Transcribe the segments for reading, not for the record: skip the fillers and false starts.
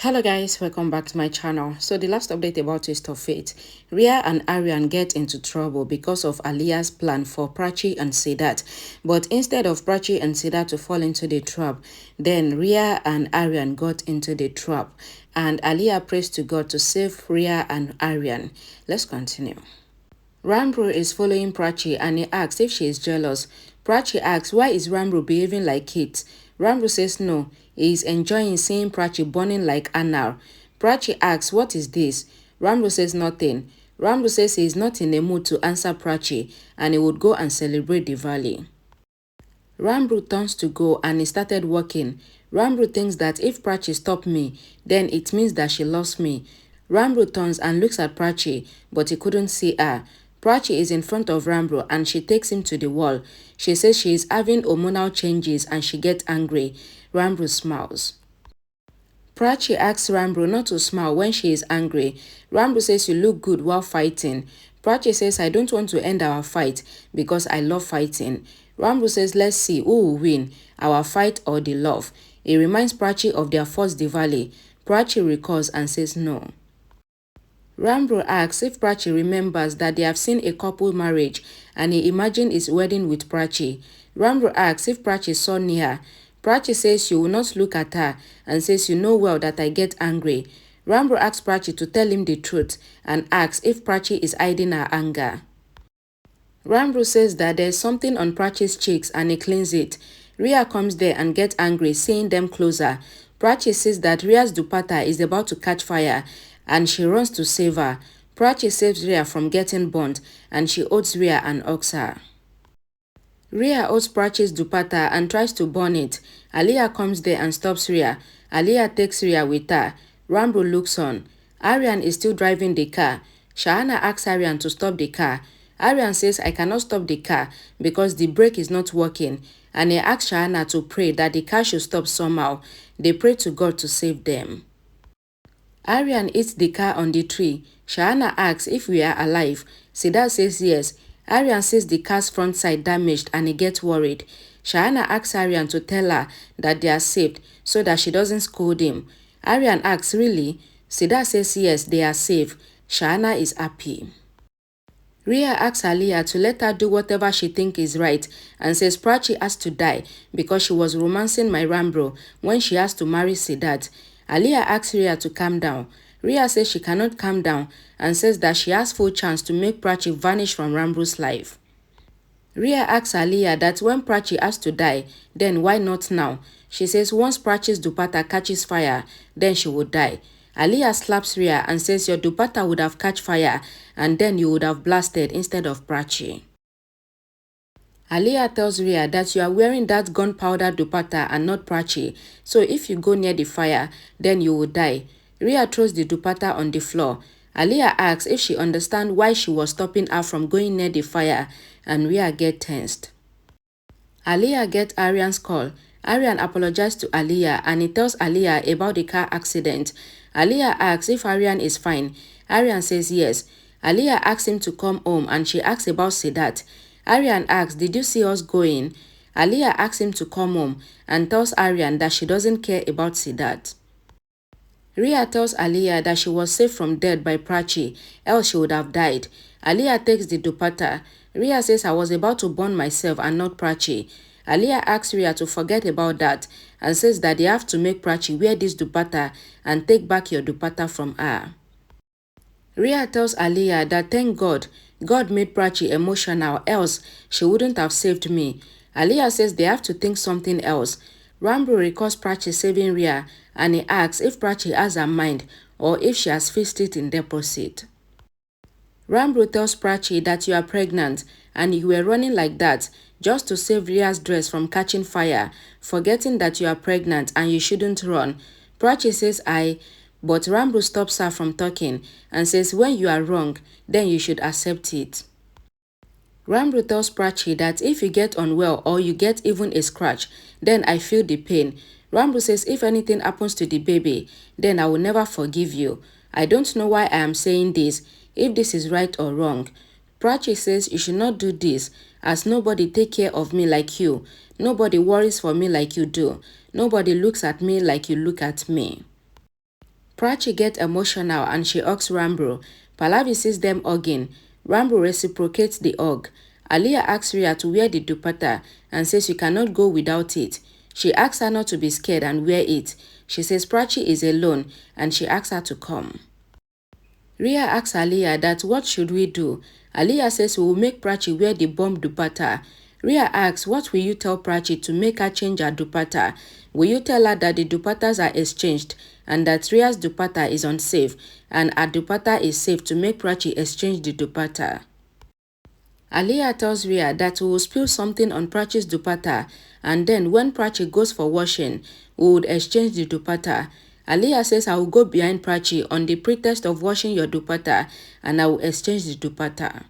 Hello guys, welcome back to my channel. So the last update about Twist of Fate, Rhea and Aryan get into trouble because of Aliya's plan for Prachi and Siddharth. But instead of Prachi and Siddharth to fall into the trap, then Rhea and Aryan got into the trap. And Aliya prays to God to save Rhea and Aryan. Let's continue. Ranbir is following Prachi and he asks if she is jealous. Prachi asks why is Ranbir behaving like it. Ranbir says no, he is enjoying seeing Prachi burning like Anar. Prachi asks what is this. Ranbir says nothing. Ranbir says he is not in a mood to answer Prachi and he would go and celebrate the valley. Ranbir turns to go and he started walking. Ranbir thinks that if Prachi stopped me, then it means that she loves me. Ranbir turns and looks at Prachi, but he couldn't see her. Prachi is in front of Ranbir and she takes him to the wall. She says she is having hormonal changes and she gets angry. Ranbir smiles. Prachi asks Ranbir not to smile when she is angry. Ranbir says you look good while fighting. Prachi says I don't want to end our fight because I love fighting. Ranbir says let's see who will win, our fight or the love. He reminds Prachi of their first Diwali. Prachi recalls and says no. Ranbir asks if Prachi remembers that they have seen a couple marriage and he imagined his wedding with Prachi. Ranbir asks if Prachi saw Rhea. Prachi says she will not look at her and says you know well that I get angry. Ranbir asks Prachi to tell him the truth and asks if Prachi is hiding her anger. Ranbir says that there is something on Prachi's cheeks and he cleans it. Rhea comes there and gets angry seeing them closer. Prachi says that Rhea's dupatta is about to catch fire and she runs to save her. Prachi saves Rhea from getting burnt and she holds Rhea and hugs her. Rhea holds Prachi's dupatta and tries to burn it. Aliya comes there and stops Rhea. Aliya takes Rhea with her. Ranbir looks on. Aryan is still driving the car. Shahana asks Aryan to stop the car. Aryan says I cannot stop the car because the brake is not working and he asks Shahana to pray that the car should stop somehow. They pray to God to save them. Aryan hits the car on the tree. Shahana asks if we are alive. Siddharth says yes. Aryan says the car's front side damaged and he gets worried. Shahana asks Aryan to tell her that they are saved so that she doesn't scold him. Aryan asks really? Siddharth says yes, they are safe. Shahana is happy. Rhea asks Aliya to let her do whatever she thinks is right and says Prachi has to die because she was romancing my Ranbir when she has to marry Siddharth. Aliya asks Rhea to calm down. Rhea says she cannot calm down and says that she has full chance to make Prachi vanish from Ranbir's life. Rhea asks Aliya that when Prachi has to die, then why not now? She says once Prachi's dupatta catches fire, then she will die. Aliya slaps Rhea and says your dupatta would have catch fire and then you would have blasted instead of Prachi. Aliya tells Rhea that you are wearing that gunpowder dupatta and not Prachi, so if you go near the fire, then you will die. Rhea throws the dupatta on the floor. Aliya asks if she understands why she was stopping her from going near the fire, and Rhea gets tensed. Aliya gets Aryan's call. Aryan apologizes to Aliya and he tells Aliya about the car accident. Aliya asks if Aryan is fine. Aryan says yes. Aliya asks him to come home and she asks about Siddharth. Aryan asks, did you see us going? Aliya asks him to come home and tells Aryan that she doesn't care about Siddharth. Rhea tells Aliya that she was saved from death by Prachi, else she would have died. Aliya takes the dupatta. Rhea says I was about to burn myself and not Prachi. Aliya asks Rhea to forget about that and says that they have to make Prachi wear this dupatta and take back your dupatta from her. Rhea tells Aliya that thank God, God made Prachi emotional, else she wouldn't have saved me. Aliya says they have to think something else. Ranbir recalls Prachi saving Rhea and he asks if Prachi has her mind or if she has fixed it in deposit. Ranbir tells Prachi that you are pregnant and you were running like that just to save Rhea's dress from catching fire, forgetting that you are pregnant and you shouldn't run. Prachi says but Ranbir stops her from talking and says when you are wrong, then you should accept it. Ranbir tells Prachi that if you get unwell or you get even a scratch, then I feel the pain. Ranbir says if anything happens to the baby, then I will never forgive you. I don't know why I am saying this, if this is right or wrong. Prachi says you should not do this, as nobody take care of me like you. Nobody worries for me like you do. Nobody looks at me like you look at me. Prachi gets emotional and she hugs Ranbir. Pallavi sees them hugging. Ranbir reciprocates the hug. Aliyah asks Rhea to wear the dupatta and says you cannot go without it. She asks her not to be scared and wear it. She says Prachi is alone and she asks her to come. Rhea asks Aliyah that what should we do? Aliyah says we will make Prachi wear the bomb dupatta. Rhea asks what will you tell Prachi to make her change her dupatta? Will you tell her that the dupattas are exchanged and that Rhea's dupatta is unsafe and her dupatta is safe to make Prachi exchange the dupatta? Aliyah tells Rhea that we will spill something on Prachi's dupatta and then when Prachi goes for washing, we would exchange the dupatta. Aliyah says I will go behind Prachi on the pretext of washing your dupatta and I will exchange the dupatta.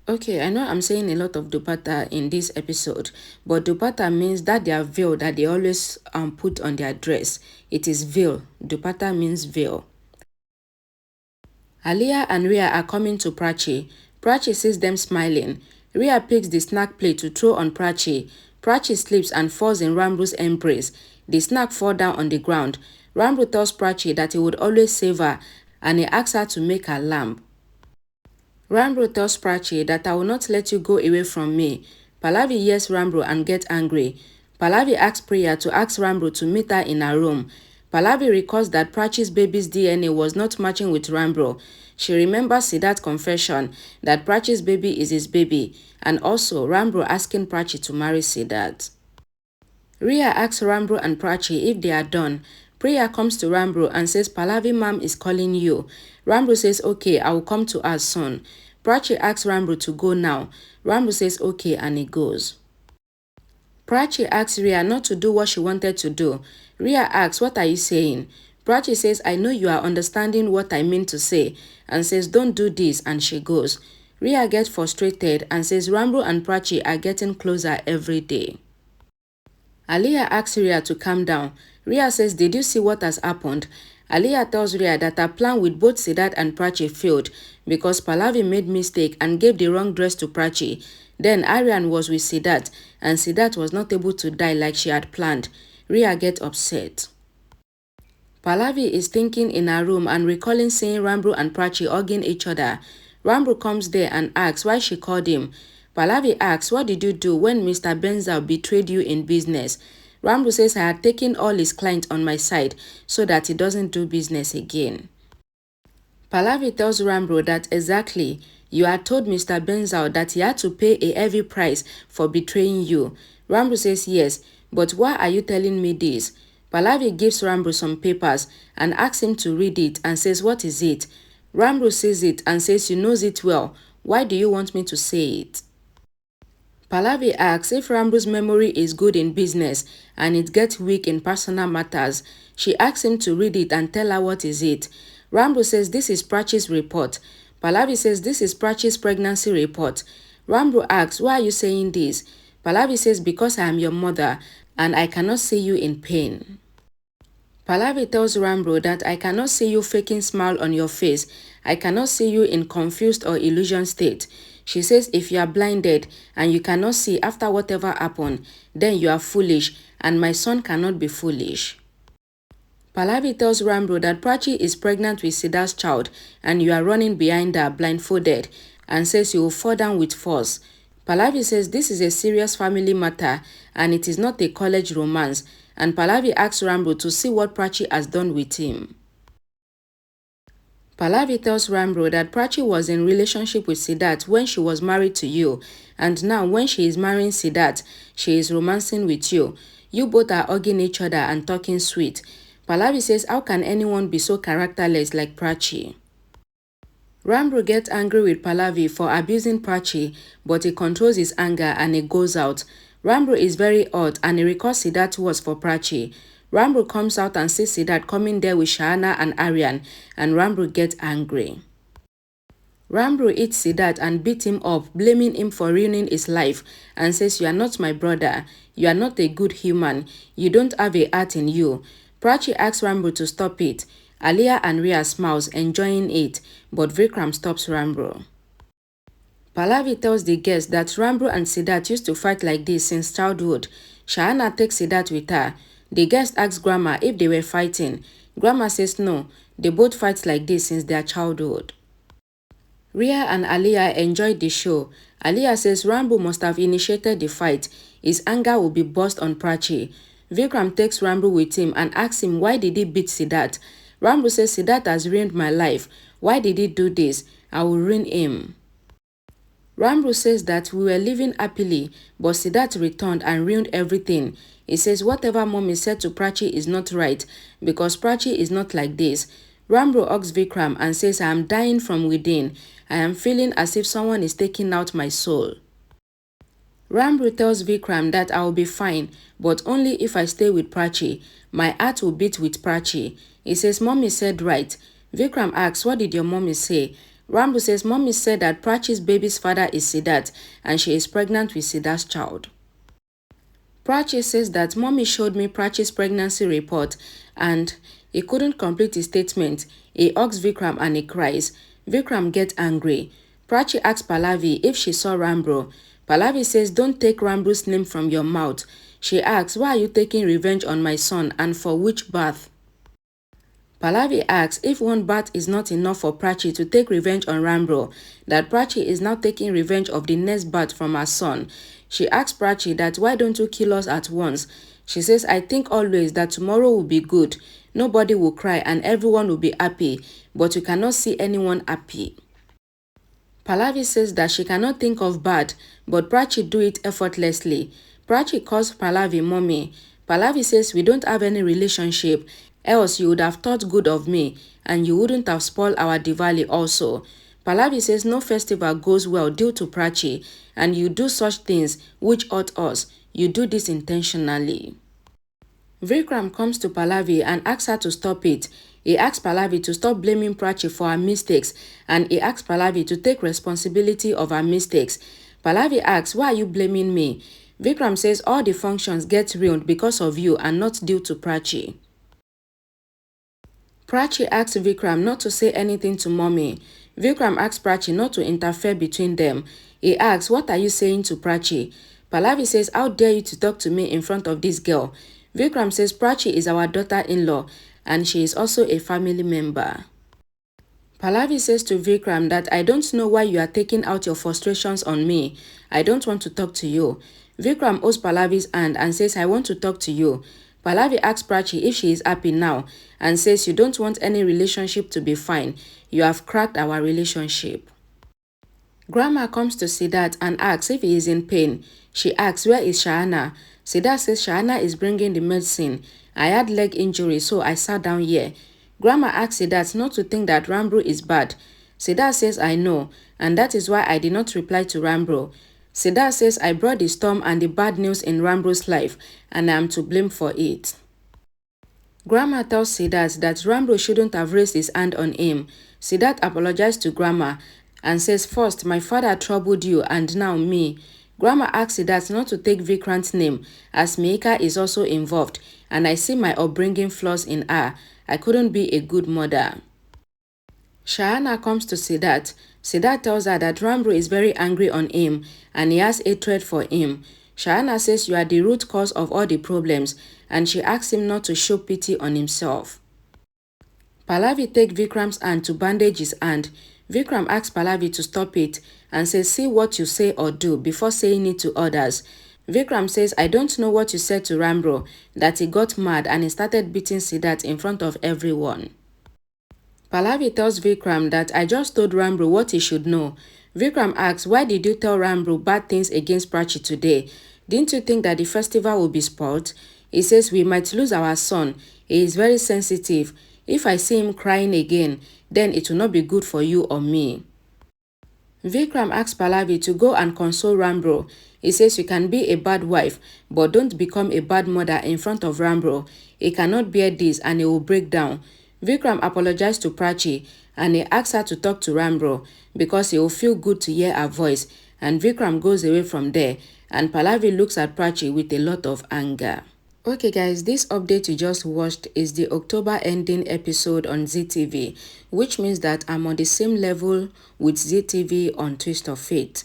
Okay, I know I'm saying a lot of dupatta in this episode, but dupatta means that their veil that they always put on their dress. It is veil. Dupatta means veil. Aliyah and Rhea are coming to Prachi. Prachi sees them smiling. Rhea picks the snack plate to throw on Prachi. Prachi slips and falls in Ranbir's embrace. The snack falls down on the ground. Ranbir tells Prachi that he would always save her and he asks her to make her lamb. Ranbir tells Prachi that I will not let you go away from me. Pallavi hears Ranbir and gets angry. Pallavi asks Priya to ask Ranbir to meet her in her room. Pallavi recalls that Prachi's baby's DNA was not matching with Ranbir. She remembers Siddharth's confession that Prachi's baby is his baby and also Ranbir asking Prachi to marry Siddharth. Rhea asks Ranbir and Prachi if they are done. Priya comes to Ranbir and says Pallavi mom is calling you. Ranbir says okay, I will come to her soon. Prachi asks Ranbir to go now. Ranbir says okay and he goes. Prachi asks Rhea not to do what she wanted to do. Rhea asks what are you saying? Prachi says I know you are understanding what I mean to say and says don't do this and she goes. Rhea gets frustrated and says Ranbir and Prachi are getting closer every day. Aliyah asks Rhea to calm down. Rhea says, did you see what has happened? Aliyah tells Rhea that her plan with both Siddharth and Prachi failed because Pallavi made mistake and gave the wrong dress to Prachi. Then Aryan was with Siddharth and Siddharth was not able to die like she had planned. Rhea gets upset. Pallavi is thinking in her room and recalling seeing Ranbir and Prachi hugging each other. Ranbir comes there and asks why she called him. Pallavi asks, what did you do when Mr. Benzal betrayed you in business? Ranbir says I had taken all his clients on my side so that he doesn't do business again. Pallavi tells Ranbir that exactly, you had told Mr. Benzal that he had to pay a heavy price for betraying you. Ranbir says yes, but why are you telling me this? Pallavi gives Ranbir some papers and asks him to read it and says what is it? Ranbir sees it and says you knows it well. Why do you want me to say it? Pallavi asks if Ranbir's memory is good in business and it gets weak in personal matters. She asks him to read it and tell her what is it. Ranbir says this is Prachi's report. Pallavi says this is Prachi's pregnancy report. Ranbir asks why are you saying this? Pallavi says because I am your mother and I cannot see you in pain. Pallavi tells Ranbir that I cannot see you faking smile on your face. I cannot see you in confused or illusion state. She says if you are blinded and you cannot see after whatever happened, then you are foolish and my son cannot be foolish. Pallavi tells Ranbir that Prachi is pregnant with Siddharth's child and you are running behind her blindfolded and says you will fall down with force. Pallavi says this is a serious family matter and it is not a college romance and Pallavi asks Ranbir to see what Prachi has done with him. Pallavi tells Ranbir that Prachi was in relationship with Siddharth when she was married to you and now when she is marrying Siddharth, she is romancing with you. You both are hugging each other and talking sweet. Pallavi says how can anyone be so characterless like Prachi? Ranbir gets angry with Pallavi for abusing Prachi but he controls his anger and he goes out. Ranbir is very hot and he recalls Siddharth's words for Prachi. Ranbir comes out and sees Siddharth coming there with Shahana and Aryan and Ranbir gets angry. Ranbir hits Siddharth and beats him up, blaming him for ruining his life and says you are not my brother, you are not a good human, you don't have a heart in you. Prachi asks Ranbir to stop it. Aliyah and Rhea smiles, enjoying it, but Vikram stops Ranbir. Pallavi tells the guests that Ranbir and Siddharth used to fight like this since childhood. Shahana takes Siddharth with her. The guest asks Grandma if they were fighting. Grandma says no, they both fight like this since their childhood. Rhea and Aliyah enjoyed the show. Aliyah says Ranbir must have initiated the fight. His anger will be burst on Prachi. Vikram takes Ranbir with him and asks him why did he beat Siddharth. Ranbir says Siddharth has ruined my life. Why did he do this? I will ruin him. Ranbir says that we were living happily, but Siddharth returned and ruined everything. He says whatever Mommy said to Prachi is not right because Prachi is not like this. Ranbir hugs Vikram and says I am dying from within. I am feeling as if someone is taking out my soul. Ranbir tells Vikram that I will be fine, but only if I stay with Prachi. My heart will beat with Prachi. He says Mommy said right. Vikram asks what did your mommy say? Ranbir says Mommy said that Prachi's baby's father is Siddharth and she is pregnant with Siddharth's child. Prachi says that Mommy showed me Prachi's pregnancy report and he couldn't complete his statement. He hugs Vikram and he cries. Vikram gets angry. Prachi asks Pallavi if she saw Ranbir. Pallavi says don't take Ranbir's name from your mouth. She asks why are you taking revenge on my son and for which bath? Pallavi asks if one bath is not enough for Prachi to take revenge on Ranbir, that Prachi is now taking revenge of the next bath from her son. She asks Prachi that why don't you kill us at once? She says I think always that tomorrow will be good. Nobody will cry and everyone will be happy, but you cannot see anyone happy. Pallavi says that she cannot think of bad, but Prachi do it effortlessly. Prachi calls Pallavi mommy. Pallavi says we don't have any relationship, else you would have thought good of me and you wouldn't have spoiled our Diwali also. Pallavi says no festival goes well due to Prachi and you do such things which hurt us. You do this intentionally. Vikram comes to Pallavi and asks her to stop it. He asks Pallavi to stop blaming Prachi for her mistakes and he asks Pallavi to take responsibility of her mistakes. Pallavi asks, why are you blaming me? Vikram says all the functions get ruined because of you and not due to Prachi. Prachi asks Vikram not to say anything to Mommy. Vikram asks Prachi not to interfere between them. He asks, what are you saying to Prachi? Pallavi says, how dare you to talk to me in front of this girl? Vikram says Prachi is our daughter-in-law and she is also a family member. Pallavi says to Vikram that I don't know why you are taking out your frustrations on me. I don't want to talk to you. Vikram holds Pallavi's hand and says I want to talk to you. Pallavi asks Prachi if she is happy now and says you don't want any relationship to be fine. You have cracked our relationship. Grandma comes to Siddharth and asks if he is in pain. She asks where is Shahana? Siddharth says Shahana is bringing the medicine. I had leg injury so I sat down here. Grandma asks Siddharth not to think that Ranbir is bad. Siddharth says I know and that is why I did not reply to Ranbir. Siddharth says I brought the storm and the bad news in Ranbir's life and I am to blame for it. Grandma tells Siddharth that Ranbir shouldn't have raised his hand on him. Siddharth apologized to Grandma and says first my father troubled you and now me. Grandma asks Siddharth not to take Vikrant's name as Meika is also involved and I see my upbringing flaws in her. I couldn't be a good mother. Shahana comes to Siddharth. Siddharth tells her that Ranbir is very angry on him and he has hatred for him. Shahana says you are the root cause of all the problems and she asks him not to show pity on himself. Pallavi takes Vikram's hand to bandage his hand. Vikram asks Pallavi to stop it and says see what you say or do before saying it to others. Vikram says I don't know what you said to Ranbir, that he got mad and he started beating Siddharth in front of everyone. Pallavi tells Vikram that I just told Ranbir what he should know. Vikram asks why did you tell Ranbir bad things against Prachi today? Didn't you think that the festival will be spoiled? He says we might lose our son. He is very sensitive. If I see him crying again, then it will not be good for you or me. Vikram asks Pallavi to go and console Ranbir. He says you can be a bad wife, but don't become a bad mother in front of Ranbir. He cannot bear this and he will break down. Vikram apologized to Prachi and he asks her to talk to Ranbir because he will feel good to hear her voice, and Vikram goes away from there and Pallavi looks at Prachi with a lot of anger. Okay guys, this update you just watched is the October ending episode on ZTV, which means that I'm on the same level with ZTV on Twist of Fate.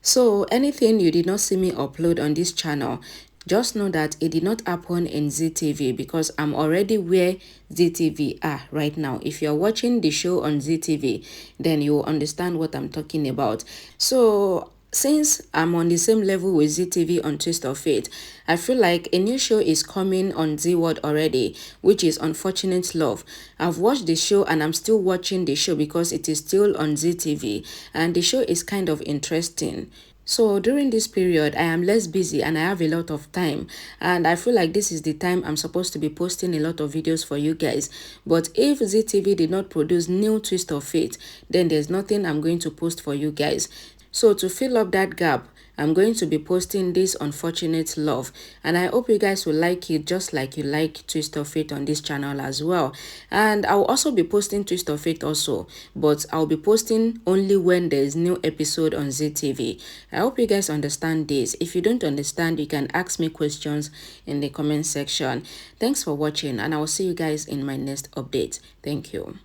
So anything you did not see me upload on this channel, Just know that it did not happen in ZTV because I'm already where ZTV are right now. If you're watching the show on ZTV, then you will understand what I'm talking about. So since I'm on the same level with ZTV on Twist of Fate, I feel like a new show is coming on Z World already, which is Unfortunate Love. I've watched the show and I'm still watching the show because it is still on ZTV, and the show is kind of interesting. So during this period, I am less busy and I have a lot of time, and I feel like this is the time I'm supposed to be posting a lot of videos for you guys. But if ZTV did not produce new Twist of Fate, then there's nothing I'm going to post for you guys. So to fill up that gap, I'm going to be posting this Unfortunate Love, and I hope you guys will like it just like you like Twist of Fate on this channel as well. And I'll also be posting Twist of Fate also, but I'll be posting only when there's new episode on ZTV. I hope you guys understand this. If you don't understand, you can ask me questions in the comment section. Thanks for watching, and I will see you guys in my next update. Thank you.